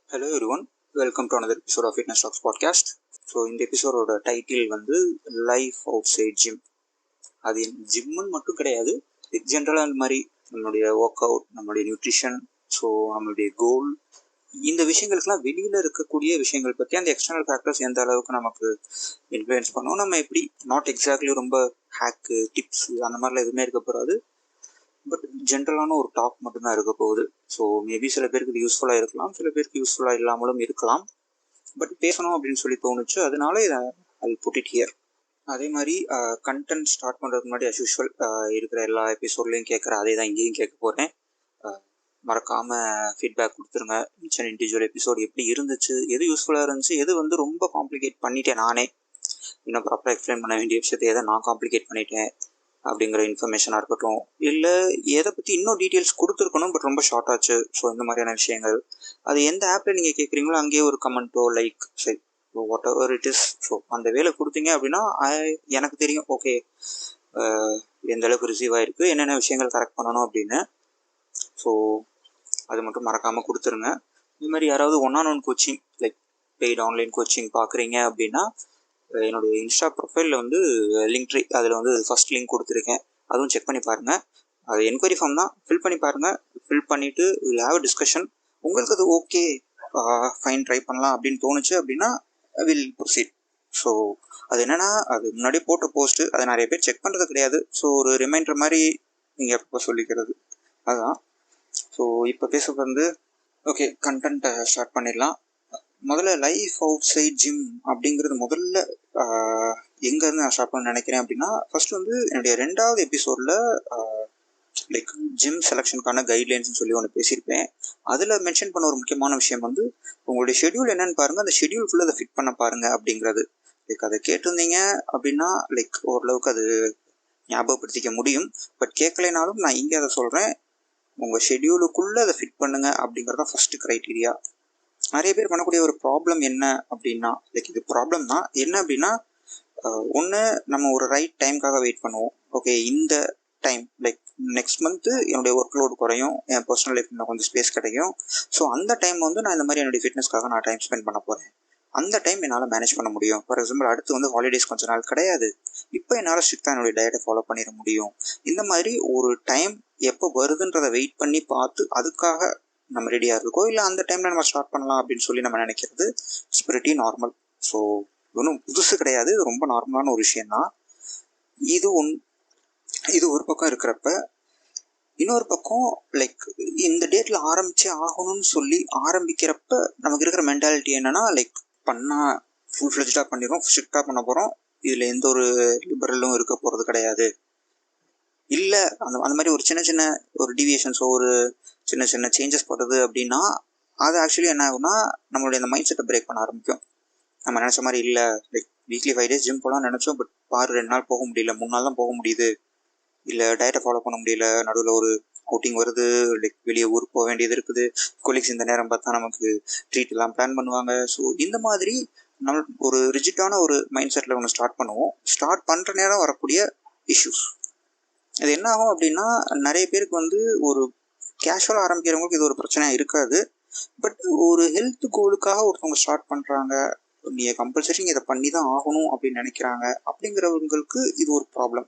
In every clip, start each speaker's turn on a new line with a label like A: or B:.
A: Hello everyone, welcome to another episode of Fitness Talks podcast. So இந்த எபிசோடோட title வந்து life outside gym. அது ஜிம்முன்னு மட்டும் கிடையாது, ஜென்ரலாக அந்த மாதிரி நம்மளுடைய ஒர்க் அவுட், நம்மளுடைய நியூட்ரிஷன், ஸோ நம்மளுடைய கோல், இந்த விஷயங்களுக்கெல்லாம் வெளியில் இருக்கக்கூடிய விஷயங்கள் பற்றி அந்த எக்ஸ்டர்னல் ஃபேக்டர்ஸ் எந்த அளவுக்கு நமக்கு இன்ஃப்ளூயன்ஸ் பண்ணோம், நம்ம எப்படி நாட் எக்ஸாக்ட்லி ரொம்ப ஹேக்கு டிப்ஸ் அந்த மாதிரிலாம் எதுவுமே இருக்க போகாது, பட் ஜென்ரலான ஒரு டாக் மட்டும்தான் இருக்க போகுது. ஸோ மேபி சில பேருக்கு இது யூஸ்ஃபுல்லாக இருக்கலாம், சில பேருக்கு யூஸ்ஃபுல்லாக இல்லாமலும் இருக்கலாம். பட் பேசணும் அப்படின்னு சொல்லி தோணுச்சு, அதனால இதை ஐ புட் இட் ஹியர். அதே மாதிரி கண்டென்ட் ஸ்டார்ட் பண்ணுறதுக்கு முன்னாடி அஸ் யூஷுவல் இருக்கிற எல்லா எபிசோட்லையும் கேட்குற அதே தான் இங்கேயும் கேட்க போகிறேன். மறக்காமல் ஃபீட்பேக் கொடுத்துருங்க. ஈச் அண்ட் இண்டிவிஜுவல் எபிசோடு எப்படி இருந்துச்சு, எது யூஸ்ஃபுல்லாக இருந்துச்சு, எது வந்து ரொம்ப காம்ப்ளிகேட் பண்ணிட்டேன் நானே, இன்னும் ப்ராப்பராக எக்ஸ்பிளைன் பண்ண வேண்டிய விஷயத்தை எதை நான் காம்ப்ளிகேட் பண்ணிட்டேன் அப்படிங்கிற இன்ஃபர்மேஷனாக இருக்கட்டும், இல்லை எதை பற்றி இன்னும் டீட்டெயில்ஸ் கொடுத்துருக்கணும் பட் ரொம்ப ஷார்ட் ஆச்சு, ஸோ இந்த மாதிரியான விஷயங்கள். அது எந்த ஆப்பில் நீங்கள் கேட்குறீங்களோ அங்கேயே ஒரு கமெண்ட்டோ லைக் சரி what ever it is, so அந்த வேலை கொடுத்தீங்க அப்படின்னா எனக்கு தெரியும் ஓகே எந்த அளவுக்கு ரிசீவ் ஆகிருக்கு, என்னென்ன விஷயங்கள் கரெக்ட் பண்ணணும் அப்படின்னு. ஸோ அது மட்டும் மறக்காமல் கொடுத்துருங்க. இது மாதிரி யாராவது one coaching like paid online coaching பார்க்குறீங்க அப்படின்னா என்னுடைய இன்ஸ்டா ப்ரொஃபைலில் வந்து லிங்க் ட்ரீ, அதில் வந்து ஃபஸ்ட் லிங்க் கொடுத்துருக்கேன், அதுவும் செக் பண்ணி பாருங்கள். அது என்கொயரி ஃபார்ம் தான், ஃபில் பண்ணி பாருங்கள். ஃபில் பண்ணிவிட்டு வில் ஹேவ் அ டிஸ்கஷன். உங்களுக்கு அது ஓகே ஃபைன் ட்ரை பண்ணலாம் அப்படின்னு தோணுச்சு அப்படின்னா வில் ப்ரொசீட். ஸோ அது என்னென்னா, அது முன்னாடியே போட்ட போஸ்ட்டு, அதை நிறைய பேர் செக் பண்ணுறது கிடையாது. ஸோ ஒரு ரிமைண்டர் மாதிரி நீங்கள் எப்போ சொல்லிக்கிறது அதுதான். ஸோ இப்போ பேச வந்து ஓகே, கண்டென்ட்டை ஸ்டார்ட் பண்ணிடலாம். முதல்ல லைஃப் அவுட் சைட் ஜிம் அப்படிங்கிறது முதல்ல எங்கேருந்து நான் ஸ்டார்ட் பண்ண நினைக்கிறேன் அப்படின்னா, ஃபர்ஸ்ட் வந்து என்னுடைய 2வது எபிசோடில் லைக் ஜிம் செலெக்ஷனுக்கான கைட்லைன்ஸ்னு சொல்லி ஒன்று பேசியிருப்பேன். அதில் மென்ஷன் பண்ண ஒரு முக்கியமான விஷயம் வந்து உங்களுடைய ஷெட்யூல் என்னன்னு பாருங்கள், அந்த ஷெட்யூல்குள்ளே அதை ஃபிட் பண்ண பாருங்கள் அப்படிங்கிறது. லைக் அதை கேட்டிருந்தீங்க அப்படின்னா லைக் ஓரளவுக்கு அது ஞாபகப்படுத்திக்க முடியும். பட் கேட்கலைனாலும் நான் இங்கே அதை சொல்கிறேன், உங்கள் ஷெட்யூலுக்குள்ளே அதை ஃபிட் பண்ணுங்கள் அப்படிங்கிறதான் ஃபஸ்ட்டு க்ரைட்டீரியா. நிறைய பேர் பண்ணக்கூடிய ஒரு ப்ராப்ளம் என்ன அப்படின்னா, லைக் இது ப்ராப்ளம் தான் என்ன அப்படின்னா, ஒன்று நம்ம ஒரு ரைட் டைமுக்காக வெயிட் பண்ணுவோம். ஓகே, இந்த டைம் லைக் நெக்ஸ்ட் மந்த்து என்னுடைய ஒர்க் லோடு குறையும், என் பர்சனல் லைஃப் இன்னும் கொஞ்சம் ஸ்பேஸ் கிடைக்கும். ஸோ அந்த டைம் வந்து நான் இந்த மாதிரி என்னுடைய ஃபிட்னஸ்க்காக நான் டைம் ஸ்பெண்ட் பண்ண போகிறேன். அந்த டைம் என்னால் மேனேஜ் பண்ண முடியும். ஃபார் எக்ஸாம்பிள் அடுத்து வந்து ஹாலிடேஸ் கொஞ்ச நாள் கிடையாது, இப்போ என்னால் ஸ்ட்ரிக்டாக என்னுடைய டயட்டை ஃபாலோ பண்ணிட முடியும். இந்த மாதிரி ஒரு டைம் எப்போ வருதுன்றதை வெயிட் பண்ணி பார்த்து அதுக்காக நம்ம ரெடியாக இருக்கோம், இல்லை அந்த டைமில் நம்ம ஸ்டார்ட் பண்ணலாம் அப்படின்னு சொல்லி நம்ம நினைக்கிறது இட்ஸ் பிரிட்டி நார்மல். ஸோ ஒன்றும் புதுசு கிடையாது, இது ரொம்ப நார்மலான ஒரு விஷயந்தான். இது ஒரு பக்கம் இருக்கிறப்ப, இன்னொரு பக்கம் லைக் இந்த டேட்டில் ஆரம்பிச்சே ஆகணும்னு சொல்லி ஆரம்பிக்கிறப்ப நமக்கு இருக்கிற மென்டாலிட்டி என்னென்னா, லைக் பண்ணால் ஃபுல் ஃப்ளெஜ்டாக பண்ணிடுறோம், ஸ்ட்ரிக்டாக பண்ண போகிறோம், இதில் எந்த ஒரு லிபரலும் இருக்க போகிறது கிடையாது. இல்லை அந்த மாதிரி ஒரு சின்ன சின்ன ஒரு டீவியேஷன்ஸோ ஒரு சின்ன சின்ன சேஞ்சஸ் பண்ணுறது அப்படின்னா, அது ஆக்சுவலி என்ன ஆகும்னா நம்மளுடைய இந்த மைண்ட் செட்டை பிரேக் பண்ண ஆரம்பிக்கும். நம்ம நினச்ச மாதிரி இல்லை, லைக் வீக்லி 5 days ஜிம் போகலாம்னு நினச்சோம், பட் 2 நாள் போக முடியல, 3 நாள் தான் போக முடியுது, இல்லை டயட்டை ஃபாலோ பண்ண முடியல, நடுவில் ஒரு அவுட்டிங் வருது, லைக் வெளியே ஊருக்கு போக வேண்டியது இருக்குது, கொலீக்ஸ் இந்த நேரம் பார்த்தா நமக்கு ட்ரீட் எல்லாம் பிளான் பண்ணுவாங்க. ஸோ இந்த மாதிரி நம்ம ஒரு ரிஜிட்டான ஒரு மைண்ட் செட்டில் ஒன்று ஸ்டார்ட் பண்ணுவோம். ஸ்டார்ட் பண்ணுற நேரம் வரக்கூடிய இஷ்யூஸ் அது என்ன ஆகும் அப்படின்னா, நிறைய பேருக்கு வந்து ஒரு கேஷுவலாக ஆரம்பிக்கிறவங்களுக்கு இது ஒரு பிரச்சனையாக இருக்காது. பட் ஒரு ஹெல்த் கோலுக்காக ஒருத்தவங்க ஸ்டார்ட் பண்ணுறாங்க, நீங்கள் கம்பல்சரி இதை பண்ணி தான் ஆகணும் அப்படின்னு நினைக்கிறாங்க, அப்படிங்கிறவங்களுக்கு இது ஒரு problem.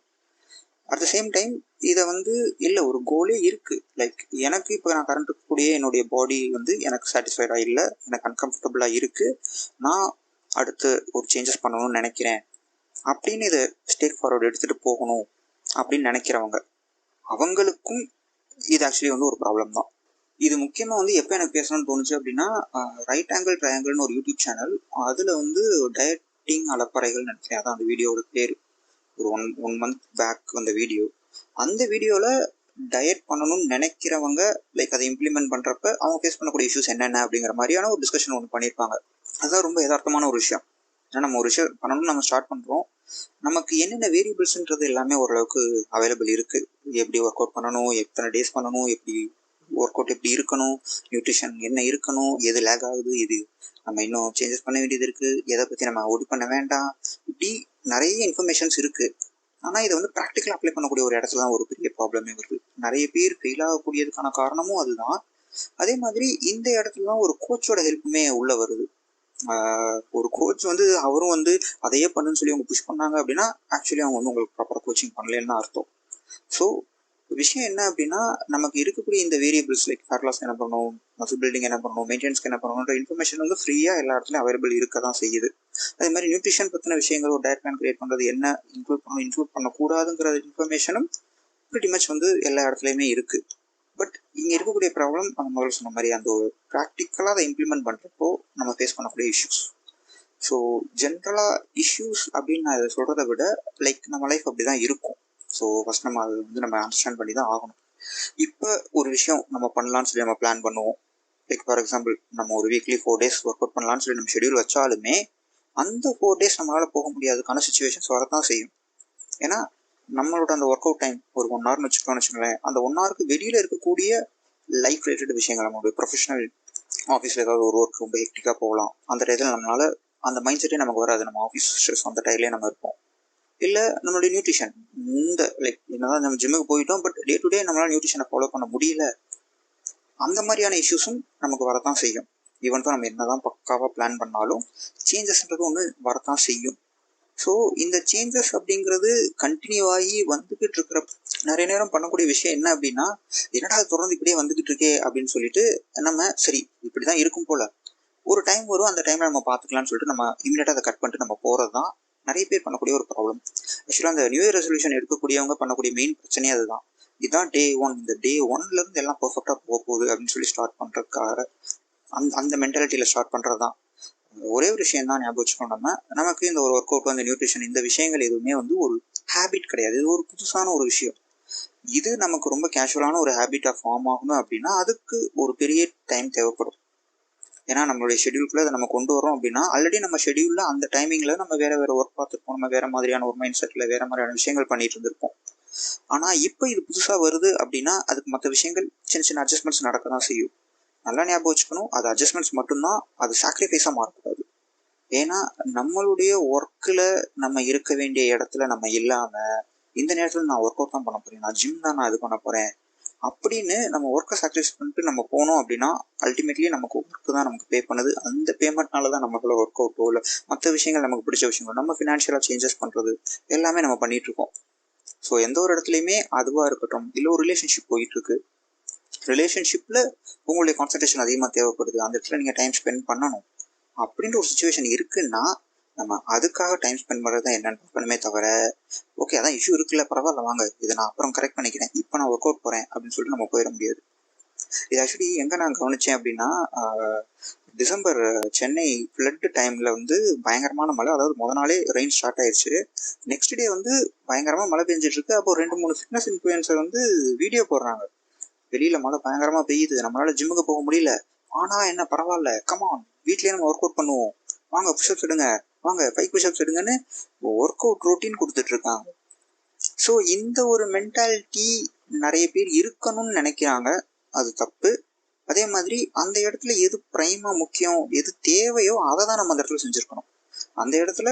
A: At the same time இதை வந்து இல்லை ஒரு கோலே இருக்குது, லைக் எனக்கு இப்போ நான் கரண்ட் இருக்கக்கூடிய என்னுடைய பாடி வந்து எனக்கு சாட்டிஸ்ஃபைடாக இல்லை, எனக்கு அன்கம்ஃபர்டபுளாக இருக்குது, நான் அடுத்து ஒரு சேஞ்சஸ் பண்ணணும்னு நினைக்கிறேன் அப்படின்னு இதை ஸ்டேக் ஃபார்வர்டு எடுத்துகிட்டு போகணும் அப்படின்னு நினைக்கிறவங்க, அவங்களுக்கும் இது ஆக்சுவலி வந்து ஒரு ப்ராப்ளம் தான். இது முக்கியமாக வந்து எப்போ எனக்கு பேசணும்னு தோணுச்சு அப்படின்னா, ரைட் ஆங்கிள் ட்ரையாங்கிள்னு ஒரு யூடியூப் சேனல், அதில் வந்து டயட்டிங் அலப்பறைகள் நினைக்கிறேன், அதான் அந்த வீடியோட பேர். ஒரு ஒன் மந்த் பேக் அந்த வீடியோவில் டயட் பண்ணணும்னு நினைக்கிறவங்க லைக் அதை இம்ப்ளிமெண்ட் பண்ணுறப்ப அவங்க ஃபேஸ் பண்ணக்கூடிய இஷ்யூஸ் என்னென்ன அப்படிங்கிற மாதிரியான ஒரு டிஸ்கஷன் ஒன்று பண்ணியிருப்பாங்க. அதுதான் ரொம்ப யதார்த்தமான ஒரு விஷயம். ஏன்னா நம்ம ஒரு விஷயம் பண்ணணும்னு நம்ம ஸ்டார்ட் பண்ணுறோம், நமக்கு என்னென்ன வேரியபிள்ஸ்ன்றது எல்லாமே ஓரளவுக்கு அவைலபிள் இருக்குது. எப்படி ஒர்க் அவுட் பண்ணணும், எத்தனை டேஸ் பண்ணணும், எப்படி ஒர்க் அவுட் எப்படி இருக்கணும், நியூட்ரிஷன் என்ன இருக்கணும், எது லேக் ஆகுது, எது நம்ம இன்னும் சேஞ்சஸ் பண்ண வேண்டியது இருக்குது, எதை பற்றி நம்ம ஒடி பண்ண வேண்டாம், இப்படி நிறைய இன்ஃபர்மேஷன்ஸ் இருக்குது. ஆனால் இதை வந்து ப்ராக்டிக்கலாக அப்ளை பண்ணக்கூடிய ஒரு இடத்துல தான் ஒரு பெரிய ப்ராப்ளமே வருது. நிறைய பேர் ஃபெயில் ஆகக்கூடியதுக்கான காரணமும் அதுதான். அதே மாதிரி இந்த இடத்துல தான் ஒரு கோச்சோட ஹெல்ப்புமே உள்ளே வருது. ஒரு கோச் வந்து அவரும் வந்து அதையே பண்ணுன்னு சொல்லி அவங்க புஷ் பண்ணாங்க அப்படின்னா ஆக்சுவலி அவங்க வந்து உங்களுக்கு ப்ராப்பராக கோச்சிங் பண்ணலன்னு தான் அர்த்தம். ஸோ விஷயம் என்ன அப்படின்னா, நமக்கு இருக்கக்கூடிய இந்த வேரியபிள்ஸ் லைக் ஃபேட் லாஸ்க்கு என்ன பண்ணணும், மசில் பில்டிங் என்ன பண்ணணும், மெயின்டெனன்ஸ்க்கு என்ன பண்ணணுன்ற இன்ஃபர்மேஷன் வந்து ஃப்ரீயாக எல்லா இடத்துலையும் அவைலபிள் இருக்க தான் செய்யுது. அதே மாதிரி நியூட்ரிஷன் பற்றின விஷயங்கள், ஒரு டயட் பிளான் கிரியேட் பண்ணுறது, என்ன இன்க்ளூட் பண்ணணும் இன்க்ளூட் பண்ணக்கூடாதுங்கிற இன்ஃபர்மேஷனும் ப்ரிட்டி மச் வந்து எல்லா இடத்துலையுமே இருக்குது. பட் இங்கே இருக்கக்கூடிய ப்ராப்ளம் நம்ம முதல்ல சொன்ன மாதிரி அந்த ஒரு ப்ராக்டிக்கலாக அதை இம்ப்ளிமெண்ட் பண்ணுறப்போ நம்ம ஃபேஸ் பண்ணக்கூடிய இஷ்யூஸ். ஸோ ஜென்ரலாக இஷ்யூஸ் அப்படின்னு நான் இதை சொல்கிறத விட லைக் நம்ம லைஃப் அப்படி தான் இருக்கும். ஸோ ஃபஸ்ட் நம்ம அதை வந்து நம்ம அண்டர்ஸ்டாண்ட் பண்ணி தான் ஆகணும். இப்போ ஒரு விஷயம் நம்ம பண்ணலான்னு சொல்லி நம்ம பிளான் பண்ணுவோம். லைக் ஃபார் எக்ஸாம்பிள் நம்ம ஒரு வீக்லி 4 days ஒர்க் அவுட் பண்ணலான்னு சொல்லி நம்ம ஷெடியூல் வச்சாலுமே அந்த 4 days நம்மளால் போக முடியாதுக்கான சுச்சுவேஷன்ஸ் வரத்தான் செய்யும். ஏன்னா நம்மளோட அந்த ஒர்க் அவுட் டைம் ஒரு 1 hour வச்சுக்கோங்களேன். அந்த 1 hourக்கு வெளியில் இருக்கக்கூடிய லைஃப் ரிலேட்டட் விஷயங்கள், நம்மளுடைய ப்ரொஃபஷனல் ஆஃபீஸில் ஏதாவது ஒரு ஒர்க் ரொம்ப ஹெக்டிக்காக போகலாம். அந்த டயத்தில் நம்மளால் அந்த மைண்ட் செட்டே நமக்கு வராது. நம்ம ஆஃபீஸ் ஸ்ட்ரெஸ் அந்த டைம்லேயே நம்ம இருப்போம். இல்லை நம்மளுடைய நியூட்ரிஷன் இந்த லைக் என்னதான் நம்ம ஜிம்முக்கு போயிட்டோம், பட் டே டு டே நம்மளால் நியூட்ரிஷனை ஃபாலோ பண்ண முடியல. அந்த மாதிரியான இஷ்யூஸும் நமக்கு வரத்தான் செய்யும். ஈவன் தான் நம்ம என்ன தான் பக்காவாக பிளான் பண்ணாலும் சேஞ்சஸ்ன்றது ஒன்று வரத்தான் செய்யும். ஸோ இந்த சேஞ்சஸ் அப்படிங்கிறது கண்டினியூ ஆகி வந்துக்கிட்டு இருக்கிற நிறைய நேரம் பண்ணக்கூடிய விஷயம் என்ன அப்படின்னா, என்னடா அது தொடர்ந்து இப்படியே வந்துக்கிட்டு இருக்கே அப்படின்னு சொல்லிட்டு நம்ம சரி இப்படி தான் இருக்கும் போல், ஒரு டைம் வரும் அந்த டைமில் நம்ம பார்த்துக்கலாம்னு சொல்லிட்டு நம்ம இமீடியட்டாக அதை கட் பண்ணிட்டு நம்ம போகிறது தான் நிறைய பேர் பண்ணக்கூடிய ஒரு ப்ராப்ளம். ஆக்சுவலாக அந்த நியூ இயர் ரெசல்யூஷன் எடுக்கக்கூடியவங்க பண்ணக்கூடிய மெயின் பிரச்சனையே அதுதான். இதுதான் டே 1, இந்த டே 1லேருந்து எல்லாம் பர்ஃபெக்டாக போக போகுது அப்படின்னு சொல்லி ஸ்டார்ட் பண்ணுறதுக்காக அந்த மென்டாலிட்டியில் ஸ்டார்ட் பண்ணுறது தான். ஒரே ஒரு விஷயம் தான் ஞாபகம் வச்சுக்கணும், நமக்கு இந்த ஒரு ஒர்க் அவுட், அந்த நியூட்ரிஷன், இந்த விஷயங்கள் எதுவுமே வந்து ஒரு ஹேபிட் கிடையாது. இது ஒரு புதுசான ஒரு விஷயம். இது நமக்கு ரொம்ப கேஷுவலான ஒரு ஹேபிட்டாக ஃபார்ம் ஆகணும் அப்படின்னா அதுக்கு ஒரு பெரிய டைம் தேவைப்படும். ஏன்னா நம்மளுடைய ஷெடியூல்குள்ளே அதை நம்ம கொண்டு வரோம் அப்படின்னா ஆல்ரெடி நம்ம ஷெடியூலில் அந்த டைமிங்கில் நம்ம வேறு ஒர்க் பார்த்துருப்போம், நம்ம வேறு மாதிரியான ஒரு மைண்ட் செட்டில் வேறு மாதிரியான விஷயங்கள் பண்ணிட்டு இருந்திருப்போம். ஆனால் இப்போ இது புதுசாக வருது அப்படின்னா அதுக்கு மற்ற விஷயங்கள் சின்ன சின்ன அட்ஜஸ்ட்மெண்ட்ஸ் நடக்க தான் செய்யும். நல்லா ஞாபகம் வச்சுக்கணும், அது அட்ஜஸ்ட்மெண்ட்ஸ் மட்டும்தான், அது சாக்ரிஃபைஸாக மாறக்கூடாது. ஏன்னா நம்மளுடைய ஒர்க்கில் நம்ம இருக்க வேண்டிய இடத்துல நம்ம இல்லாமல் இந்த நேரத்தில் நான் ஒர்க் அவுட் தான் பண்ண போகிறேன், நான் ஜிம் தான் நான் இது பண்ண போகிறேன் அப்படின்னு நம்ம ஒர்க்கை சாக்ரிஃபைஸ் பண்ணிட்டு நம்ம போனோம் அப்படின்னா அல்டிமேட்லி நமக்கு ஒர்க்கு தான் நமக்கு பே பண்ணுது. அந்த பேமெண்ட்னால தான் நமக்குள்ள ஒர்க் அவுட்டோ இல்லை மற்ற விஷயங்கள் நமக்கு பிடிச்ச விஷயங்கள் நம்ம ஃபினான்ஷியலாக சேஞ்சஸ் பண்ணுறது எல்லாமே நம்ம பண்ணிகிட்ருக்கோம். ஸோ எந்த ஒரு இடத்துலையுமே அதுவாக இருக்கட்டும், இல்லை ஒரு ரிலேஷன்ஷிப் போயிட்டுருக்கு, ரிலேஷன்ஷிப்பில் உங்களுடைய கான்சன்ட்ரேஷன் அதிகமாக தேவைப்படுது, அந்த இடத்துல நீங்கள் டைம் ஸ்பெண்ட் பண்ணணும் அப்படின்ற ஒரு சுச்சுவேஷன் இருக்குன்னா நம்ம அதுக்காக டைம் ஸ்பெண்ட் பண்ணுறது தான் என்னென்னு பார்க்கணுமே தவிர, ஓகே அதான் இஷ்யூ இருக்குல்ல பரவாயில்ல வாங்க இதை நான் அப்புறம் கரெக்ட் பண்ணிக்கிறேன், இப்போ நான் ஒர்க் அவுட் போகிறேன் அப்படின்னு சொல்லிட்டு நம்ம போயிட முடியாது. இது ஆக்சுவலி எங்கே நான் கவனித்தேன் அப்படின்னா, டிசம்பர் சென்னை ஃப்ளட் டைமில் வந்து பயங்கரமான மழை. அதாவது முதல் நாளே ரெயின் ஸ்டார்ட் ஆயிடுச்சு. நெக்ஸ்ட் டே வந்து பயங்கரமாக மழை பெஞ்சிட்ருக்கு. அப்போ 2-3 ஃபிட்னஸ் இன்ஃப்ளூயன்சர் வந்து வீடியோ போடுறாங்க, வெளியில் மழை பயங்கரமாக பெய்யுது, நம்மளால் ஜிம்முக்கு போக முடியல, ஆனால் என்ன பரவாயில்ல, கமான் வீட்லேயே நம்ம ஒர்க் அவுட் பண்ணுவோம், வாங்க புஷ்அப்ஸ் எடுங்க, வாங்க 5 புஷ்அப்ஸ் எடுங்கன்னு ஒர்க் அவுட் ரொட்டீன் கொடுத்துட்ருக்காங்க. ஸோ இந்த ஒரு மென்டாலிட்டி நிறைய பேர் இருக்கணும்னு நினைக்கிறாங்க, அது தப்பு. அதே மாதிரி அந்த இடத்துல எது ப்ரைமாக முக்கியம், எது தேவையோ அதை தான் நம்ம அந்த இடத்துல செஞ்சுருக்கணும். அந்த இடத்துல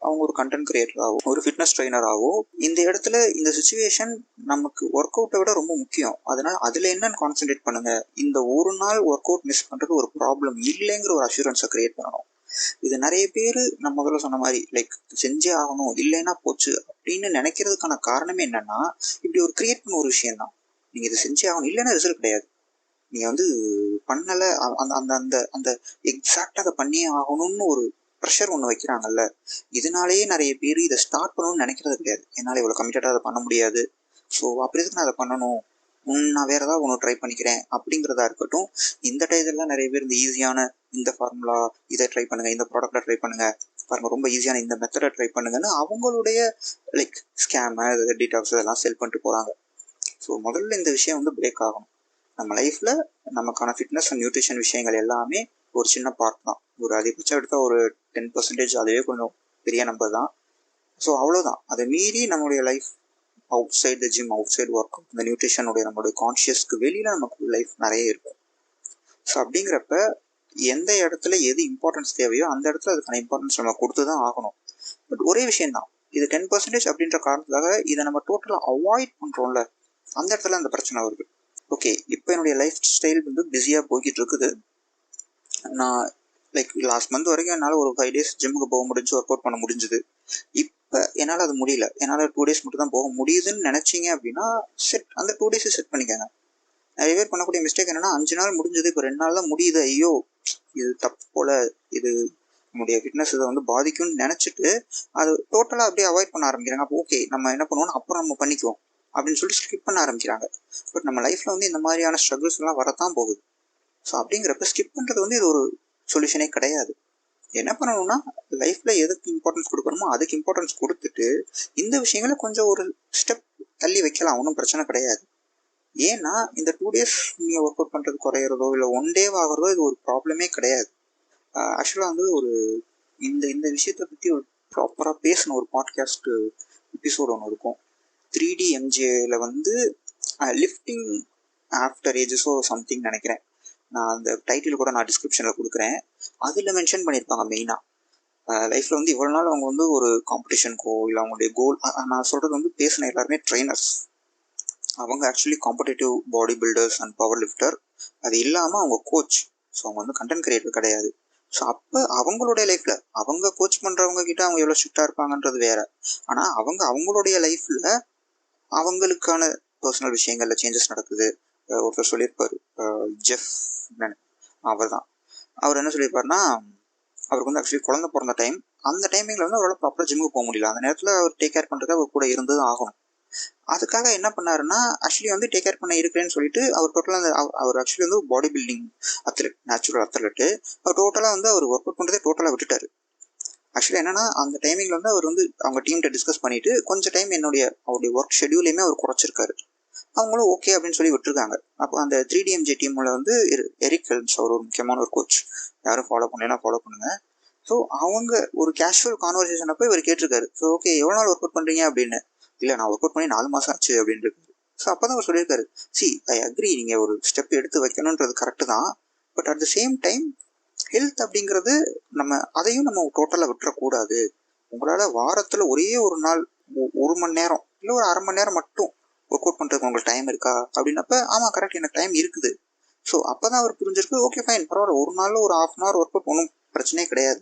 A: அவங்க ஒரு கண்டென்ட் கிரியேட்டராகவோ ஒரு ஃபிட்னஸ் ட்ரைனராகவோ இந்த இடத்துல இந்த சுச்சுவேஷன் நமக்கு ஒர்க் அவுட்டை விட ரொம்ப முக்கியம், அதனால் அதில் என்னன்னு கான்சென்ட்ரேட் பண்ணுங்கள். இந்த ஒரு நாள் ஒர்க் அவுட் மிஸ் பண்ணுறது ஒரு ப்ராப்ளம் இல்லைங்கிற ஒரு அஷூரன்ஸை க்ரியேட் பண்ணணும். இது நிறைய பேர் நம்ம முதல்ல சொன்ன மாதிரி லைக் செஞ்சே ஆகணும் இல்லைன்னா போச்சு அப்படின்னு நினைக்கிறதுக்கான காரணமே என்னன்னா, இப்படி ஒரு கிரியேட் பண்ண ஒரு விஷயம் தான். நீங்கள் இதை செஞ்சே ஆகணும் இல்லைன்னா ரிசல்ட் கிடையாது, நீங்கள் வந்து பண்ணலை அந்த அந்த அந்த அந்த எக்ஸாக்டாக அதை பண்ணியே ஆகணும்னு ஒரு ப்ரெஷர் ஒன்று வைக்கிறாங்கல்ல, இதனாலேயே நிறைய பேர் இதை ஸ்டார்ட் பண்ணணும்னு நினைக்கிறது கிடையாது. என்னால் இவ்வளோ கமிட்டடாக அதை பண்ண முடியாது, ஸோ அப்படி எதுக்கு நான் அதை பண்ணணும், நான் வேறு ஏதாவது ஒன்று ட்ரை பண்ணிக்கிறேன் அப்படிங்கிறதா இருக்கட்டும். இந்த டைதெல்லாம் நிறைய பேர் இந்த ஈஸியான இந்த ஃபார்முலா இதை ட்ரை பண்ணுங்கள், இந்த ப்ராடக்டை ட்ரை பண்ணுங்கள், பாருங்கள் ரொம்ப ஈஸியான இந்த மெத்தடை ட்ரை பண்ணுங்கன்னு அவங்களுடைய லைக் ஸ்கேமு டீடாக்ஸ் இதெல்லாம் செல் பண்ணிட்டு போகிறாங்க. ஸோ முதல்ல இந்த விஷயம் வந்து பிரேக் ஆகணும். நம்ம லைஃப்பில் நமக்கான ஃபிட்னஸ் அண்ட் நியூட்ரிஷன் விஷயங்கள் எல்லாமே ஒரு சின்ன பார்ட் தான். ஒரு அதிகபட்சம் எடுத்தால் ஒரு 10%, அதுவே கொஞ்சம் பெரிய நம்பர் தான். ஸோ அவ்வளோதான். அதை மீறி நம்மளுடைய life outside the gym, outside work out, இந்த நியூட்ரிஷனுடைய நம்மளுடைய கான்ஷியஸ்க்கு வெளியில் நமக்கு லைஃப் நிறைய இருக்கும். ஸோ அப்படிங்கிறப்ப எந்த இடத்துல எது இம்பார்ட்டன்ஸ் தேவையோ அந்த இடத்துல அதுக்கான இம்பார்ட்டன்ஸ் நம்ம கொடுத்து தான் ஆகணும். பட் ஒரே விஷயந்தான், இது 10% அப்படின்ற காரணத்துக்காக இதை நம்ம டோட்டலாக அவாய்ட் பண்ணுறோம்ல, அந்த இடத்துல அந்த பிரச்சனை வருது. ஓகே, இப்போ என்னுடைய லைஃப் ஸ்டைல் வந்து பிஸியாக போய்கிட்டு இருக்குது. நான் லைக் லாஸ்ட் மந்த் வரைக்கும் என்னால் ஒரு 5 days ஜிம்முக்கு போக முடிஞ்சு, ஒர்க் அவுட் பண்ண முடிஞ்சுது. இப்போ என்னால் அது முடியல. என்னால் 2 days மட்டும் தான் போக முடியுதுன்னு நினச்சிங்க அப்படின்னா, அந்த 2 days செட் பண்ணிக்கோங்க. நிறைய பேர் பண்ணக்கூடிய மிஸ்டேக் என்னன்னா, 5 நாள் முடிஞ்சது, இப்போ 2 நாள் தான் முடியுது, ஐயோ இது தப்பு போல, இது நம்முடைய ஃபிட்னஸ் இதை வந்து பாதிக்கும்னு நினச்சிட்டு அது டோட்டலாக அப்படியே அவாய்ட் பண்ண ஆரம்பிக்கிறாங்க. அப்போ ஓகே, நம்ம என்ன பண்ணுவோம்னா அப்புறம் நம்ம பண்ணிக்குவோம் அப்படின்னு சொல்லிட்டு ஸ்கிப் பண்ண ஆரம்பிக்கிறாங்க. பட் நம்ம லைஃப்பில் வந்து இந்த மாதிரியான ஸ்ட்ரகிள்ஸ்லாம் வரத்தான் போகுது. ஸோ அப்படிங்கிறப்ப ஸ்கிப் பண்ணுறது வந்து இது ஒரு சொல்யூஷனே கிடையாது. என்ன பண்ணணும்னா, லைஃப்பில் எதுக்கு இம்பார்ட்டன்ஸ் கொடுக்கணுமோ அதுக்கு இம்பார்ட்டன்ஸ் கொடுத்துட்டு இந்த விஷயங்களை கொஞ்சம் ஒரு ஸ்டெப் தள்ளி வைக்கலாம், ஒன்றும் பிரச்சனை கிடையாது. ஏன்னா இந்த 2 days நீங்கள் ஒர்க் அவுட் பண்ணுறது குறையிறதோ இல்லை 1 day ஆகிறதோ இது ஒரு ப்ராப்ளமே கிடையாது. ஆக்சுவலாக வந்து ஒரு இந்த இந்த விஷயத்தை பற்றி ஒரு ப்ராப்பராக பேசின ஒரு பாட்காஸ்ட் எபிசோடு ஒன்று இருக்கும். 3DMJல வந்து லிஃப்டிங் ஆஃப்டர் ஏஜஸோ சம்திங் நினைக்கிறேன். நான் அந்த டைட்டில் கூட நான் டிஸ்கிரிப்ஷனில் கொடுக்குறேன். அதில் மென்ஷன் பண்ணியிருப்பாங்க மெயினாக லைஃப்பில் வந்து இவ்வளோ நாள் அவங்க வந்து ஒரு காம்படிஷனுக்கோ இல்லை அவங்களுடைய கோல், நான் சொல்கிறது வந்து பேசின எல்லாருமே ட்ரெயினர்ஸ். அவங்க actually competitive body builders and power lift her. அது இல்லாமல் அவங்க கோச். ஸோ அவங்க வந்து கண்டென்ட் கிரியேட்டர் கிடையாது. ஸோ அப்போ அவங்களுடைய லைஃப்பில் அவங்க கோச் பண்ணுறவங்க கிட்ட அவங்க எவ்வளோ ஸ்ட்ரிக்டாக இருப்பாங்கன்றது வேற. ஆனால் அவங்களுடைய லைஃப்பில் அவங்களுக்கான பர்சனல் விஷயங்களில் சேஞ்சஸ் நடக்குது. ஒருத்தர் சொல்லியிருப்பார், ஜெஃப் அவர் தான். அவர் என்ன சொல்லியிருப்பாருன்னா, அவருக்கு வந்து ஆக்சுவலி குழந்தை பிறந்த டைம். அந்த டைமிங்கில் வந்து அவரால் ப்ராப்பராக ஜிம்முக்கு போக முடியல. அந்த நேரத்தில் அவர் டேக் கேர் பண்ணுறதுக்கு அவர் கூட இருந்து தான் ஆகணும். அதுக்காக என்ன பண்ணாருன்னா, ஆக்சுவலி வந்து டேக் கேர் பண்ண இருக்கிறேன்னு சொல்லிட்டு அவர் டோட்டலாக அவர் ஆக்சுவலி வந்து body building athlete, natural athlete. அவர் டோட்டலாக வந்து அவர் ஒர்க் அவுட் பண்ணுறதே டோட்டலாக விட்டுட்டார். ஆக்சுவலி என்னன்னா, அந்த டைமிங்கில் வந்து அவர் வந்து அவங்க டீம்கிட்ட டிஸ்கஸ் பண்ணிவிட்டு கொஞ்சம் டைம் அவருடைய ஒர்க் ஷெடியூலையுமே அவர் குறைச்சிருக்காரு. அவங்களும் ஓகே அப்படின்னு சொல்லி விட்டுருக்காங்க. அப்போ அந்த 3DMJ டீமில் வந்து எரிக் ஹெல்ம்ஸ், அவர் ஒரு முக்கியமான ஒரு கோச். யாரும் ஃபாலோ பண்ணலைன்னா ஃபாலோ பண்ணுங்கள். ஸோ அவங்க ஒரு கேஷுவல் கான்வர்சேஷன் அப்போ இவர் கேட்டிருக்காரு, ஸோ ஓகே எவ்வளோ நாள் ஒர்க் அவுட் பண்ணுறீங்க அப்படின்னு. இல்லை, நான் ஒர்க் அவுட் பண்ணி 4 மாதம் ஆச்சு அப்படின்னு இருக்காரு. ஸோ அப்போ தான் அவர் சொல்லியிருக்காரு, ஐ அக்ரி, நீங்கள் ஒரு ஸ்டெப் எடுத்து வைக்கணுன்றது கரெக்டு தான். But at the same time health அப்படிங்கிறது அதையும் நம்ம டோட்டலாக விட்டுறக்கூடாது. உங்களால் வாரத்தில் ஒரே ஒரு நாள் 1 மணி நேரம் இல்லை ஒரு 1/2 மணி நேரம் மட்டும் ஒர்க் அவுட் பண்ணுறதுக்கு உங்களுக்கு டைம் இருக்கா அப்படின்னப்ப, ஆமாம் கரெக்ட், எனக்கு டைம் இருக்குது. ஸோ அப்போ தான் அவர் புரிஞ்சிருக்கு, ஓகே ஃபைன், பரவாயில்ல, ஒரு நாள் ஒரு 1/2 hour ஒர்க் அவுட் ஒன்றும் பிரச்சனையே கிடையாது.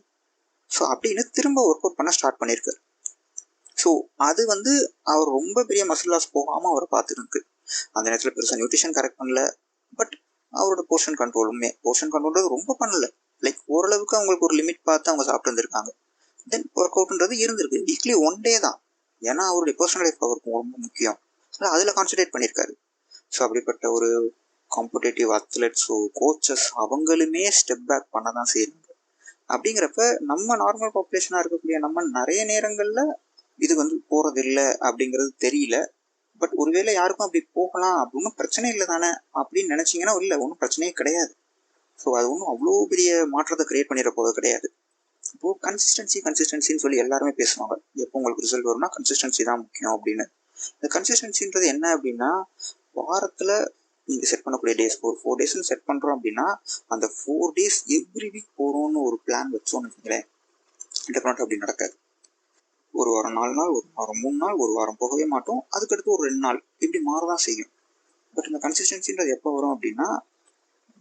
A: ஸோ அப்படின்னு திரும்ப ஒர்க் அவுட் பண்ண ஸ்டார்ட் பண்ணியிருக்காரு. ஸோ அது வந்து அவர் ரொம்ப பெரிய மசில் லாஸ் போகாமல் அவரை பார்த்துருக்கு. அந்த நேரத்தில் பெருசாக நியூட்ரிஷன் கரெக்ட் பண்ணல. பட் அவரோட போர்ஷன் கண்ட்ரோல்ன்றது ரொம்ப பண்ணல. லைக் ஓரளவுக்கு அவங்களுக்கு ஒரு லிமிட் பார்த்து அவங்க சாப்பிட்டு இருந்திருக்காங்க. தென் ஒர்க் அவுட்ன்றது இருந்திருக்கு. வீக்லி 1 day தான். ஏன்னா அவருடைய பர்சனல் லைஃப் அவருக்கு ரொம்ப முக்கியம். அதில் கான்சன்ட்ரேட் பண்ணியிருக்காரு. ஸோ அப்படிப்பட்ட ஒரு காம்படேட்டிவ் அத்லெட்ஸோ கோச்சஸ் அவங்களுமே ஸ்டெப் பேக் பண்ண தான் செய்யுங்க. அப்படிங்கிறப்ப நம்ம நார்மல் பாப்புலேஷனாக இருக்கக்கூடிய நம்ம நிறைய நேரங்களில் இது வந்து போகிறது இல்லை அப்படிங்கிறது தெரியல. பட் ஒருவேளை யாருக்கும் அப்படி போகலாம் அப்படின்னு பிரச்சனை இல்லை தானே அப்படின்னு நினச்சிங்கன்னா, இல்லை ஒன்றும் பிரச்சனையே கிடையாது. ஸோ அது ஒன்றும் அவ்வளோ பெரிய மாற்றத்தை கிரியேட் பண்ணிட போகிறது கிடையாது. இப்போது கன்சிஸ்டன்சின்னு சொல்லி எல்லாருமே பேசுவாங்க. எப்போ உங்களுக்கு ரிசல்ட் வரும்னா கன்சிஸ்டன்சி தான் முக்கியம் அப்படின்னு. இந்த கன்சிஸ்டன்சின்றது என்ன அப்படின்னா, வாரத்தில் நீங்கள் செட் பண்ணக்கூடிய டேஸ், ஒரு 4 daysன்னு செட் பண்ணுறோம் அப்படின்னா, அந்த 4 days எவ்ரி வீக் போகிறோன்னு ஒரு பிளான் வச்சோன்னு வச்சுங்களேன், டெஃபினட்டாக அப்படி நடக்காது. ஒரு வாரம் 4 நாள், ஒரு வாரம் 3 நாள், ஒரு வாரம் போகவே மாட்டோம். அதுக்கடுத்து ஒரு 2 நாள் இப்படி மாறதான் செய்யும். பட் இந்த கன்சிஸ்டன்சின்றது எப்போ வரும் அப்படின்னா,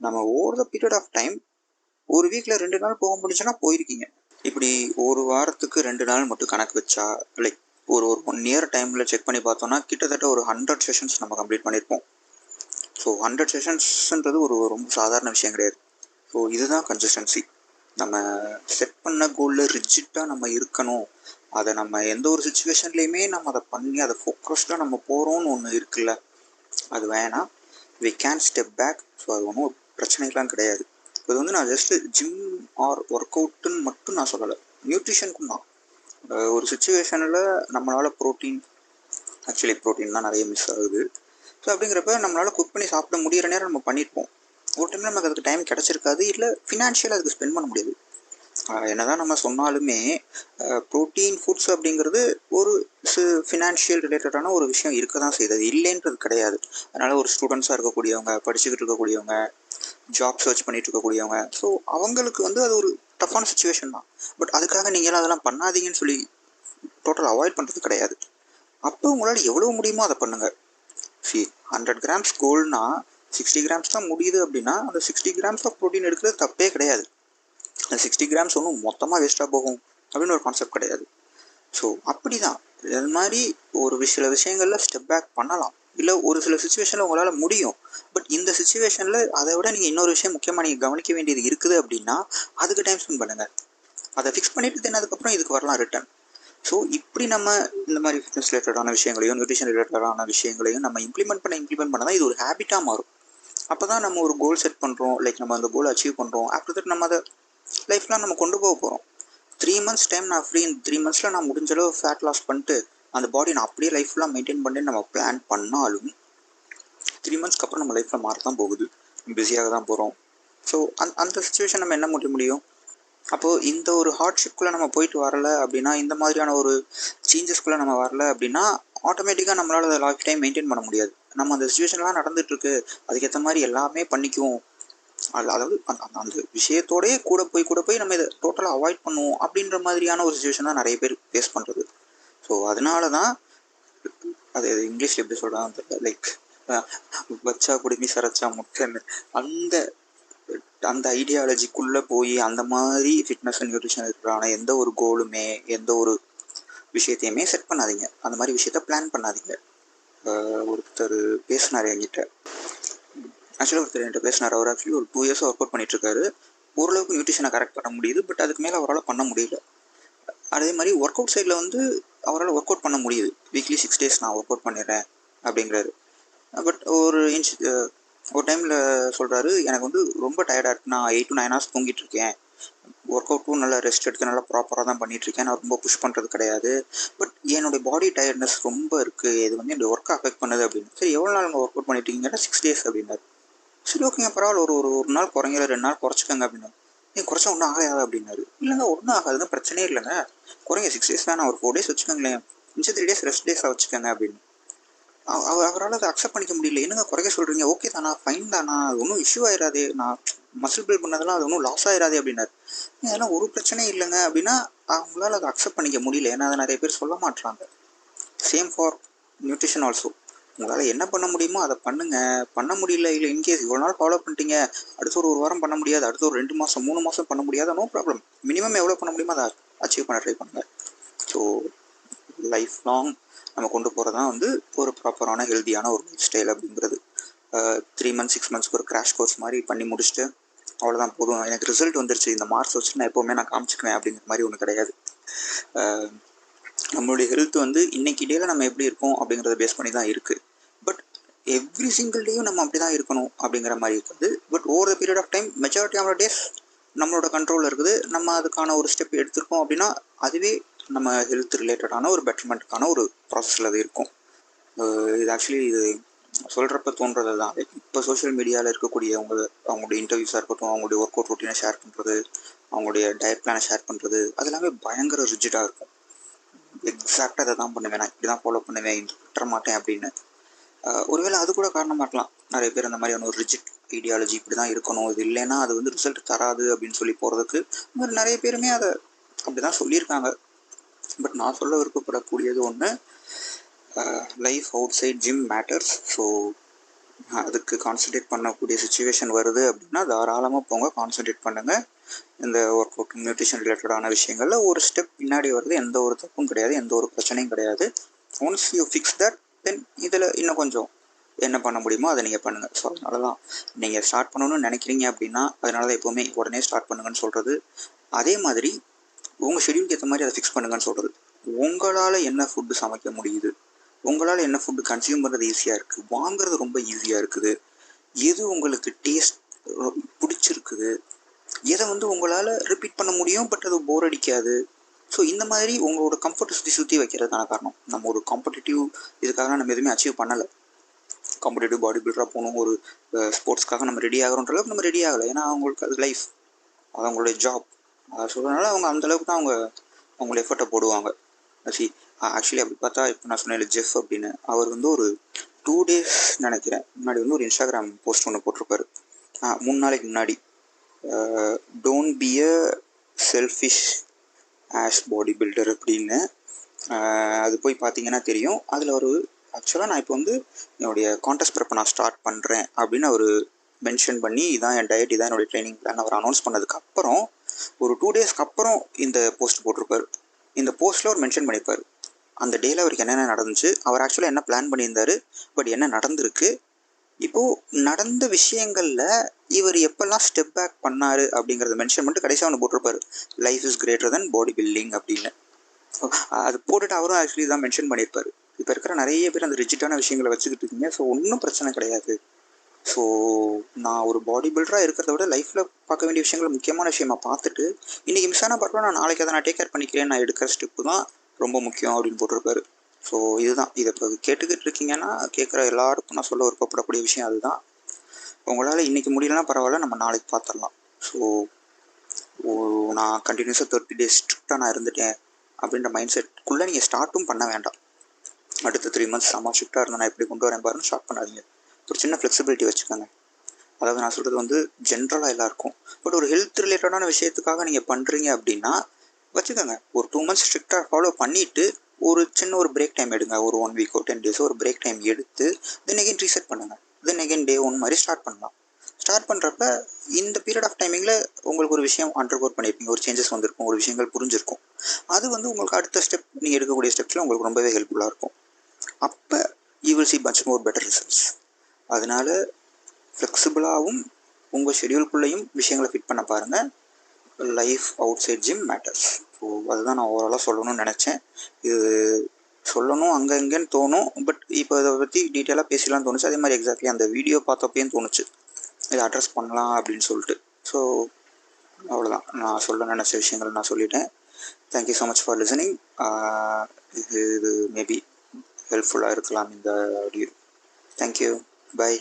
A: நம்ம over the period of time ஒரு வீக்கில் 2 நாள் போக முடிஞ்சுன்னா போயிருக்கீங்க. இப்படி ஒரு வாரத்துக்கு 2 நாள் மட்டும் கணக்கு வச்சா, லைக் ஒரு 1 year டைமில் செக் பண்ணி பார்த்தோன்னா கிட்டத்தட்ட ஒரு 100 செஷன்ஸ் நம்ம கம்ப்ளீட் பண்ணியிருப்போம். ஸோ 100 செஷன்ஸ்ன்றது ஒரு ரொம்ப சாதாரண விஷயம் கிடையாது. ஸோ இதுதான் கன்சிஸ்டன்சி. நம்ம செட் பண்ண கோலில் ரிஜிட்டாக நம்ம இருக்கணும். அதை நம்ம எந்த ஒரு சுச்சுவேஷன்லேயுமே நம்ம அதை பண்ணி அதை ஃபோக்கஸ்டாக நம்ம போகிறோன்னு ஒன்று இருக்குல்ல, அது வேணாம். We can step back. So அது ஒன்றும் பிரச்சனைகள்லாம் கிடையாது. இது வந்து நான் ஜஸ்ட்டு ஜிம் ஆர் ஒர்க் அவுட்டுன்னு மட்டும் நான் சொல்லலை, நியூட்ரிஷனுக்கும் தான். ஒரு சுச்சுவேஷனில் நம்மளால் ப்ரோட்டீன் தான் நிறைய மிஸ் ஆகுது. ஸோ அப்படிங்கிறப்ப நம்மளால் குக் பண்ணி சாப்பிட முடிகிற நேரம் நம்ம பண்ணியிருப்போம். ஒரு டைம் நமக்கு அதுக்கு டைம் கிடச்சிருக்காது, இல்லை ஃபினான்ஷியலாக அதுக்கு ஸ்பெண்ட் பண்ண முடியாது. என்ன தான் நம்ம சொன்னாலுமே ப்ரோட்டீன் ஃபுட்ஸ் அப்படிங்கிறது ஒரு ஃபினான்ஷியல் ரிலேட்டடான ஒரு விஷயம் இருக்க தான் செய்யுது. அது இல்லைன்றது கிடையாது. அதனால் ஒரு ஸ்டூடெண்ட்ஸாக இருக்கக்கூடியவங்க, படிச்சுக்கிட்டு இருக்கக்கூடியவங்க, ஜாப் சர்ச் பண்ணிட்டு இருக்கக்கூடியவங்க, ஸோ அவங்களுக்கு வந்து அது ஒரு டஃப்பான சுச்சுவேஷன் தான். பட் அதுக்காக நீங்கள் அதெல்லாம் பண்ணாதீங்கன்னு சொல்லி டோட்டல் அவாய்ட் பண்ணுறது கிடையாது. அப்போ உங்களால் எவ்வளோ முடியுமோ அதை பண்ணுங்கள். 100 grams கோல்னா 60 கிராம்ஸ் தான் முடியுது அப்படின்னா அந்த 60 கிராம்ஸ் ஆஃப் ப்ரோட்டீன் எடுக்கிறது தப்பே கிடையாது. அந்த 60 கிராம்ஸ் ஒன்றும் மொத்தமாக வேஸ்ட்டாக போகும் அப்படின்னு ஒரு கான்செப்ட் கிடையாது. ஸோ அப்படி தான் அது மாதிரி சில விஷயங்களில் ஸ்டெப் பேக் பண்ணலாம், இல்லை ஒரு சில சுச்சுவேஷனில் உங்களால் முடியும். பட் இந்த சுச்சுவேஷனில் அதை விட நீங்கள் இன்னொரு விஷயம் முக்கியமாக நீங்கள் கவனிக்க வேண்டியது இருக்குது அப்படின்னா அதுக்கு டைம் ஸ்பெண்ட் பண்ணுங்கள். அதை ஃபிக்ஸ் பண்ணிவிட்டு தென் அதுக்கப்புறம் இதுக்கு வரலாம் ரிட்டர்ன். ஸோ இப்படி நம்ம இந்த மாதிரி ஃபிட்னஸ் ரிலேட்டடான விஷயங்களையும் நியூட்ரிஷன் ரிலேட்டடான விஷயங்களையும் நம்ம இம்ப்ளிமெண்ட் பண்ண தான் இது ஒரு ஹேபிட்டாக மாறும். அப்போ தான் நம்ம ஒரு கோல் செட் பண்ணுறோம், லைக் நம்ம அந்த கோல் அச்சீவ் பண்ணுறோம். ஆஃப்டர் தட் நம்ம அதை லைஃப்லாம் நம்ம கொண்டு போக போகிறோம். 3 months டைம் நான் ஃப்ரீ, இந்த 3 monthஸில் நான் முடிஞ்சளவு ஃபேட் லாஸ் பண்ணிட்டு அந்த பாடி நான் அப்படியே லைஃப்லாம் மெயின்டைன் பண்ணி நம்ம பிளான் பண்ணாலும் 3 monthsக்கு அப்புறம் நம்ம லைஃப்பில் மாற தான் போகுது, பிஸியாக தான் போகிறோம். ஸோ அந்த சுச்சுவேஷன் நம்ம என்ன முடியும்? அப்போது இந்த ஒரு ஹார்ட்ஷிப்குள்ளே நம்ம போயிட்டு வரல அப்படின்னா, இந்த மாதிரியான ஒரு சேஞ்சஸ்குள்ளே நம்ம வரல அப்படின்னா ஆட்டோமேட்டிக்காக நம்மளால் அதை லைஃப் டைம் மெயின்டைன் பண்ண முடியாது. நம்ம அந்த சுச்சுவேஷன்லாம் நடந்துகிட்ருக்கு, அதுக்கேற்ற மாதிரி எல்லாமே பண்ணிக்குவோம், அதாவது அந்த விஷயத்தோடயே கூட போய் நம்ம இதை டோட்டலாக அவாய்ட் பண்ணுவோம் அப்படின்ற மாதிரியான ஒரு சுச்சுவேஷன் தான் நிறைய பேர் ஃபேஸ் பண்ணுறது. ஸோ அதனால தான் அது இங்கிலீஷில் எப்படி சொல்கிறாங்க தெரியல, லைக் வச்சா குடுமி சரைச்சா முட்டைன்னு அந்த ஐடியாலஜிக்குள்ளே போய் அந்த மாதிரி ஃபிட்னஸ் அண்ட் நியூட்ரிஷன் இருக்கிறான எந்த ஒரு கோலுமே எந்த ஒரு விஷயத்தையுமே செட் பண்ணாதீங்க, அந்த மாதிரி விஷயத்த பிளான் பண்ணாதீங்க. ஒருத்தர் பேசினார் என்கிட்ட, ஆக்சுவலாக ஒருத்தர் என்கிட்ட பேசினார். அவர் ஆக்சுவலி ஒரு 2 years ஒர்க் அவுட் பண்ணிட்டுருக்காரு. ஓரளவுக்கு நியூட்ரிஷனை கரெக்ட் பண்ண முடியுது, பட் அதுக்கு மேலே அவரால் பண்ண முடியல. அதே மாதிரி ஒர்க் அவுட் சைடில் வந்து அவரால் ஒர்க் அவுட் பண்ண முடியுது, வீக்லி 6 days நான் ஒர்க் அவுட் பண்ணிடுறேன் அப்படிங்கிறாரு. பட் ஒரு டைமில் சொல்கிறாரு, எனக்கு வந்து ரொம்ப டயர்டாக இருக்குது, நான் 8 to 9 hours தூங்கிட்டு இருக்கேன், ஒர்க் அவுட்டும் நல்லா ரெஸ்ட் எடுத்து நல்லா ப்ராப்பராக தான் பண்ணிகிட்ருக்கேன், நான் ரொம்ப புஷ் பண்ணுறது கிடையாது, பட் என்னுடைய பாடி டயர்ட்னஸ் ரொம்ப இருக்குது, இது வந்து என்னுடைய ஒர்க்கை அஃபெக்ட் பண்ணுது அப்படின்னு. சரி எவ்வளோ நாள் நீங்கள் ஒர்க் அவுட் பண்ணிட்டீங்கன்னா 6 days அப்படின்னாரு. சரி ஓகேங்க பரவாயில்ல, ஒரு நாள் குறைங்கல 2 நாள் குறைச்சிக்கங்க அப்படின்னாரு. நீங்கள் குறைச்சா ஒன்றும் ஆகாது அப்படின்னாரு. இல்லைங்க ஒன்றும் ஆகாதுங்க, பிரச்சனையே இல்லைங்க, குறைங்க 6 days வேணாம், ஒரு 4 days வச்சுக்கோங்களேன், மிச்சம் 3 days ரெஸ்ட் டேஸாக வச்சுக்கோங்க அப்படின்னு. அவரால் அதை அக்செப்ட் பண்ணிக்க முடியல. என்னங்க குறைக்க சொல்கிறீங்க, ஓகே தானா, ஃபைன் தானா, அது ஒன்றும் இஷ்யூ ஆயிடாதே, நான் மசில் பில்ட் பண்ணதெல்லாம் அது ஒன்றும் லாஸ் ஆயிடாதே அப்படின்னாரு. அதெல்லாம் ஒரு பிரச்சனையும் இல்லைங்க அப்படின்னா அவங்களால அதை அக்செப்ட் பண்ணிக்க முடியல, ஏன்னா அதை நிறைய பேர் சொல்ல மாட்டாங்க. Same for nutrition also. உங்களால் என்ன பண்ண முடியுமோ அதை பண்ணுங்கள், பண்ண முடியல இல்லை இன்கேஸ் இவ்வளோ நாள் ஃபாலோ பண்ணிட்டீங்க, அடுத்த ஒரு வாரம் பண்ண முடியாது, அடுத்த ஒரு 2 மாதம் 3 மாதம் பண்ண முடியாது, நோ ப்ராப்ளம், மினிமம் எவ்வளோ பண்ண முடியுமோ அதை அச்சீவ் பண்ண ட்ரை பண்ணுங்கள். ஸோ லைஃப் லாங் நம்ம கொண்டு போகிறது தான் வந்து ஒரு ப்ராப்பரான ஹெல்த்தியான ஒரு லைஃப் ஸ்டைல் அப்படிங்கிறது. 3 months 6 monthsக்கு ஒரு கிராஷ் கோர்ஸ் மாதிரி பண்ணி முடிச்சுட்டு அவ்வளோதான் போதும், எனக்கு ரிசல்ட் வந்துருச்சு, இந்த மார்க்ஸ் வச்சு நான் எப்போவுமே நான் காமிச்சிக்குவேன் அப்படிங்கிற மாதிரி ஒன்றும் கிடையாது. நம்மளுடைய ஹெல்த் வந்து இன்றைக்கி டேயில் நம்ம எப்படி இருக்கோம் அப்படிங்கிறத பேஸ் பண்ணி தான் இருக்குது. பட் எவ்ரி சிங்கிள் டேயும் நம்ம அப்படி தான் இருக்கணும் அப்படிங்கிற மாதிரி இருக்குது. But over the period of time majority of days நம்மளோட கண்ட்ரோலில் இருக்குது. நம்ம அதுக்கான ஒரு ஸ்டெப் எடுத்திருக்கோம் அப்படின்னா அதுவே நம்ம ஹெல்த் ரிலேட்டடான ஒரு பெட்டர்மெண்ட்டுக்கான ஒரு ப்ராசஸில் அது இருக்கும். இது ஆக்சுவலி இது சொல்கிறப்ப தோன்றது தான். இப்போ சோஷியல் மீடியாவில் அவங்களுடைய இன்டர்வியூஸாக இருக்கட்டும், அவங்களுடைய ஒர்க் அவுட் ரொட்டீனை ஷேர் பண்ணுறது, அவங்களுடைய டயட் பிளானை ஷேர் பண்ணுறது, அது எல்லாமே பயங்கர ரிஜிடாக இருக்கும். எக்ஸாக்டாக அதை தான் பண்ணுவேன், நான் இப்படி தான் ஃபாலோ பண்ணுவேன், இது விட்டுற மாட்டேன் அப்படின்னு. ஒருவேளை அது கூட காரணமாக இருக்கலாம், நிறைய பேர் அந்த மாதிரியான ஒரு ரிஜிட் ஐடியாலஜி இப்படி தான் இருக்கணும், இது இல்லைன்னா அது வந்து ரிசல்ட் தராது அப்படின்னு சொல்லி போகிறதுக்கு நிறைய பேருமே அதை அப்படி தான் சொல்லியிருக்காங்க. பட் நான் சொல்ல விருப்பப்படக்கூடியது ஒன்று, life outside gym matters. So அதுக்கு கான்சன்ட்ரேட் பண்ணக்கூடிய சுச்சுவேஷன் வருது அப்படின்னா தாராளமாக போங்க, கான்சன்ட்ரேட் பண்ணுங்கள். இந்த ஒர்க் அவுட் நியூட்ரிஷன் ரிலேட்டடான விஷயங்களில் ஒரு ஸ்டெப் பின்னாடி வருது, எந்த ஒரு தப்பும் கிடையாது, எந்த ஒரு பிரச்சனையும் கிடையாது. Once you fix that then இதில் இன்னும் கொஞ்சம் என்ன பண்ண முடியுமோ அதை நீங்கள் பண்ணுங்கள். ஸோ அதனால தான் நீங்கள் ஸ்டார்ட் பண்ணணும்னு நினைக்கிறீங்க அப்படின்னா அதனால தான் எப்போவுமே உடனே ஸ்டார்ட் பண்ணுங்கன்னு சொல்கிறது. அதே மாதிரி உங்கள் ஷெடியூலுக்கு ஏற்ற மாதிரி அதை ஃபிக்ஸ் பண்ணுங்கன்னு சொல்கிறது. உங்களால் என்ன ஃபுட்டு சமைக்க முடியுது, உங்களால் என்ன ஃபுட்டு கன்சியூம் பண்ணுறது ஈஸியாக இருக்குது, வாங்குறது ரொம்ப ஈஸியாக இருக்குது, எது உங்களுக்கு டேஸ்ட் பிடிச்சிருக்குது, எதை வந்து உங்களால் ரிப்பீட் பண்ண முடியும் பட் அது போர் அடிக்காது. ஸோ இந்த மாதிரி உங்களோட கம்ஃபர்ட்டை சுற்றி வைக்கிறதுக்கான காரணம். நம்ம ஒரு காம்படிட்டிவ் இதுக்காக நம்ம எதுவுமே அச்சீவ் பண்ணலை. காம்படிட்டிவ் பாடி பில்டராக போகணும், ஒரு ஸ்போர்ட்ஸ்க்காக நம்ம ரெடி ஆகிறோன்ற அளவுக்கு நம்ம ரெடி ஆகலை. ஏன்னா அவங்களுக்கு அது லைஃப், அது அவங்களுடைய ஜாப். அதை சொல்கிறதுனால அவங்க அந்தளவுக்கு தான் அவங்களோட எஃபர்ட்டை போடுவாங்க. ஆக்சுவலி அப்படி பார்த்தா இப்போ நான் சொன்னேன் ஜெஃப் அப்படின்னு, அவர் வந்து ஒரு 2 days நினைக்கிறேன் முன்னாடி வந்து ஒரு இன்ஸ்டாகிராம் போஸ்ட் ஒன்று போட்டிருப்பாரு. 3 நாளைக்கு முன்னாடி, don't be a selfish ash body builder அப்படின்னு. அது போய் பார்த்தீங்கன்னா தெரியும். அதில் ஒரு ஆக்சுவலாக நான் இப்போ வந்து என்னுடைய கான்டெஸ்ட் ப்ரெப்பை நான் ஸ்டார்ட் பண்ணுறேன் அப்படின்னு அவர் மென்ஷன் பண்ணி இதான் என் டயட், இதான் என்னுடைய ட்ரைனிங் பிளான் அவர் அனௌன்ஸ் பண்ணதுக்கப்புறம் ஒரு 2 டேஸ்க்கு அப்புறம் இந்த போஸ்ட் போட்டிருப்பார். இந்த போஸ்ட்டில் அவர் மென்ஷன் பண்ணியிருப்பார் அந்த டேயில் அவருக்கு என்னென்ன நடந்துச்சு, அவர் ஆக்சுவலாக என்ன பிளான் பண்ணியிருந்தார், பட் என்ன நடந்திருக்கு, இப்போது நடந்த விஷயங்களில் இவர் எப்பெல்லாம் ஸ்டெப் பேக் பண்ணார் அப்படிங்கிறத மென்ஷன் பண்ணிட்டு கடைசியாக ஒன்று போட்டிருப்பார், life is greater than body building அப்படின்னு. அது போட்டுட்டு அவரும் ஆக்சுவலி தான் மென்ஷன் பண்ணியிருப்பார். இப்போ இருக்கிற நிறைய பேர் அந்த ரிஜிட்டான விஷயங்களை வச்சுக்கிட்டு இருக்கீங்க. ஸோ ஒன்றும் பிரச்சனை கிடையாது. ஸோ நான் ஒரு பாடி பில்டராக இருக்கிறத விட லைஃப்பில் பார்க்க வேண்டிய விஷயங்கள் முக்கியமான விஷயமா பார்த்துட்டு இன்றைக்கி மிஸ் ஆன பார்க்கலாம், நான் நாளைக்கு அதை நான் டேக் கேர் பண்ணிக்கிறேன், நான் எடுக்கிற ஸ்டெப்பு தான் ரொம்ப முக்கியம் அப்படின்னு போட்டிருப்பாரு. ஸோ இதுதான், இதை இப்போ கேட்டுக்கிட்டு இருக்கீங்கன்னா கேட்குற எல்லாருக்கும் நான் சொல்ல விருப்பப்படக்கூடிய விஷயம் அதுதான். உங்களால் இன்றைக்கி முடியலன்னா பரவாயில்ல, நம்ம நாளைக்கு பார்த்துடலாம். ஸோ நான் கண்டினியூஸாக 30 days ஸ்ட்ரிக்டாக நான் இருந்துட்டேன் அப்படின்ற மைண்ட் செட்குள்ளே நீங்கள் ஸ்டார்ட்டும் பண்ண வேண்டாம். அடுத்த 3 months செம்ம ஸ்ட்ரிக்டாக இருந்தால் நான் எப்படி கொண்டு வரேன் பாருன்னு ஸ்டார்ட் பண்ணாதீங்க. ஒரு சின்ன ஃப்ளெக்சிபிலிட்டி வச்சுக்கோங்க. அதாவது நான் சொல்கிறது வந்து ஜென்ரலாக எல்லாருக்கும், பட் ஒரு ஹெல்த் ரிலேட்டடான விஷயத்துக்காக நீங்கள் பண்ணுறீங்க அப்படின்னா வச்சுக்கோங்க. ஒரு 2 months ஸ்ட்ரிக்டாக ஃபாலோ பண்ணிவிட்டு ஒரு சின்ன ஒரு பிரேக் டைம் எடுங்க. ஒரு 1 week 10 days ஒரு பிரேக் டைம் எடுத்து தென் எகைன் ரீசெட் பண்ணுங்கள். தென் எகைன் day 1 மாதிரி ஸ்டார்ட் பண்ணலாம். ஸ்டார்ட் பண்ணுறப்ப இந்த பீரியட் ஆஃப் டைமிங்கில் உங்களுக்கு ஒரு விஷயம் அண்டர்கோர் பண்ணியிருப்பீங்க, ஒரு சேஞ்சஸ் வந்திருக்கும், ஒரு விஷயங்கள் புரிஞ்சிருக்கும். அது வந்து உங்களுக்கு அடுத்த ஸ்டெப் நீங்கள் எடுக்கக்கூடிய ஸ்டெப்ஸில் உங்களுக்கு ரொம்பவே ஹெல்ப்ஃபுல்லாக இருக்கும். அப்போ you will see much more better results. அதனால ஃப்ளெக்சிபிளாகவும் உங்கள் ஷெடியூல்குள்ளேயும் விஷயங்களை ஃபிட் பண்ண பாருங்கள். Life outside gym matters. So அதுதான் நான் ஓவராலாக சொல்லணும்னு நினச்சேன். இது சொல்லணும் அங்கே இங்கேன்னு தோணும், பட் இப்போ இதை பற்றி டீட்டெயிலாக பேசலாம்னு தோணுச்சு. அதே மாதிரி எக்ஸாக்ட்லி அந்த வீடியோ பார்த்தப்பையும் தோணுச்சு இதை அட்ரஸ் பண்ணலாம் அப்படின்னு சொல்லிட்டு. ஸோ அவ்வளோதான், நான் சொல்ல நினச்ச விஷயங்கள் நான் சொல்லிட்டேன். Thank you so much for listening. இது மேபி ஹெல்ப்ஃபுல்லாக இருக்கலாம் இந்த ஆடியோ. Thank you, by.